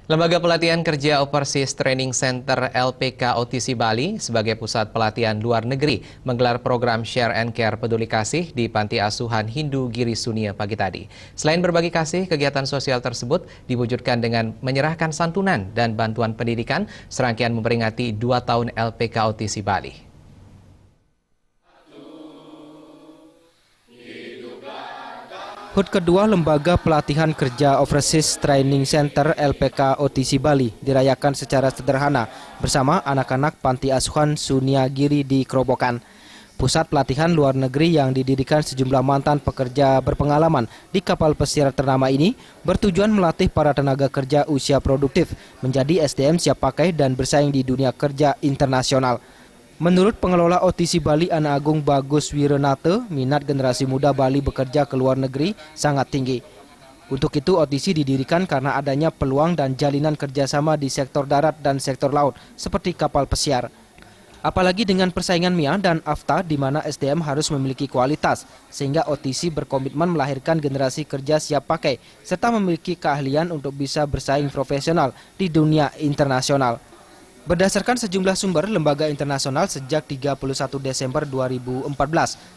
Lembaga Pelatihan Kerja Overseas Training Center LPK OTC Bali sebagai pusat pelatihan luar negeri menggelar program Share and Care Peduli Kasih di Panti Asuhan Hindu Giri Sunia pagi tadi. Selain berbagi kasih, kegiatan sosial tersebut diwujudkan dengan menyerahkan santunan dan bantuan pendidikan serangkaian memperingati 2 tahun LPK OTC Bali. HUT kedua Lembaga Pelatihan Kerja Overseas Training Center LPK OTC Bali dirayakan secara sederhana bersama anak-anak Panti Asuhan Sunia Giri di Kerobokan. Pusat pelatihan luar negeri yang didirikan sejumlah mantan pekerja berpengalaman di kapal pesiar ternama ini bertujuan melatih para tenaga kerja usia produktif menjadi SDM siap pakai dan bersaing di dunia kerja internasional. Menurut pengelola OTC Bali Anak Agung Bagus Wirenate, minat generasi muda Bali bekerja ke luar negeri sangat tinggi. Untuk itu OTC didirikan karena adanya peluang dan jalinan kerjasama di sektor darat dan sektor laut seperti kapal pesiar. Apalagi dengan persaingan MIA dan AFTA di mana SDM harus memiliki kualitas, sehingga OTC berkomitmen melahirkan generasi kerja siap pakai serta memiliki keahlian untuk bisa bersaing profesional di dunia internasional. Berdasarkan sejumlah sumber lembaga internasional sejak 31 Desember 2014,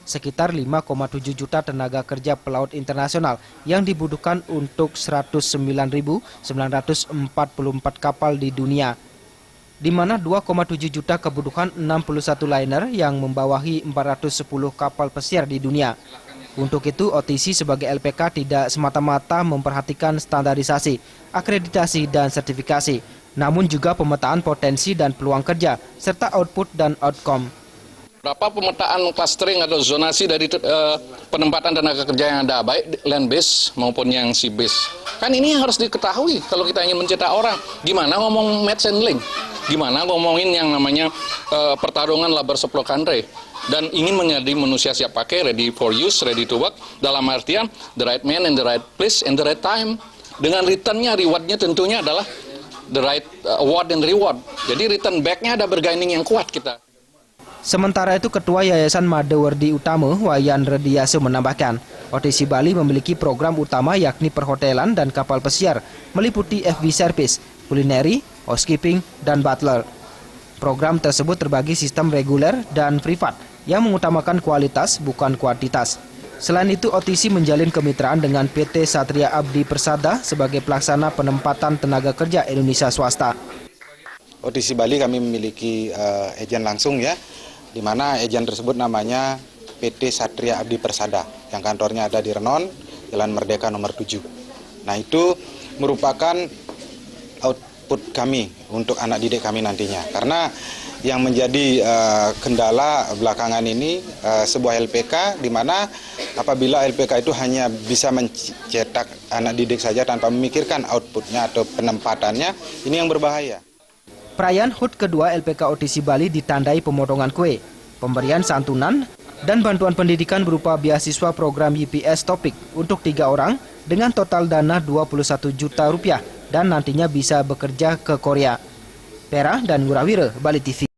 sekitar 5,7 juta tenaga kerja pelaut internasional yang dibutuhkan untuk 109.944 kapal di dunia, di mana 2,7 juta kebutuhan 61 liner yang membawahi 410 kapal pesiar di dunia. Untuk itu, OTC sebagai LPK tidak semata-mata memperhatikan standarisasi, akreditasi, dan sertifikasi, namun juga pemetaan potensi dan peluang kerja, serta output dan outcome. Berapa pemetaan clustering atau zonasi dari penempatan tenaga kerja yang ada, baik land base maupun yang sea base. Kan ini harus diketahui kalau kita ingin mencetak orang. Gimana ngomong match and link? Gimana ngomongin yang namanya pertarungan labor supply country? Dan ingin menjadi manusia siap pakai, ready for use, ready to work, dalam artian the right man in the right place and the right time. Dengan returnnya, rewardnya tentunya adalah the right award and reward. Jadi return back-nya ada bergaining yang kuat kita. Sementara itu Ketua Yayasan Madewardi Utama Wayan Rediase menambahkan, OTC Bali memiliki program utama yakni perhotelan dan kapal pesiar, meliputi FB service, kulineri, housekeeping, dan butler. Program tersebut terbagi sistem reguler dan privat yang mengutamakan kualitas bukan kuantitas. Selain itu, OTC menjalin kemitraan dengan PT Satria Abdi Persada sebagai pelaksana penempatan tenaga kerja Indonesia swasta. OTC Bali kami memiliki agen langsung ya, di mana agen tersebut namanya PT Satria Abdi Persada, yang kantornya ada di Renon, Jalan Merdeka nomor 7. Nah, itu merupakan output kami untuk anak didik kami nantinya, karena yang menjadi kendala belakangan ini sebuah LPK, di mana apabila LPK itu hanya bisa mencetak anak didik saja tanpa memikirkan outputnya atau penempatannya, ini yang berbahaya. Perayaan HUT kedua LPK OTC Bali ditandai pemotongan kue, pemberian santunan, dan bantuan pendidikan berupa beasiswa program UPS Topik untuk 3 orang dengan total dana 21 juta rupiah dan nantinya bisa bekerja ke Korea. Pera dan Ngurawira, Bali TV.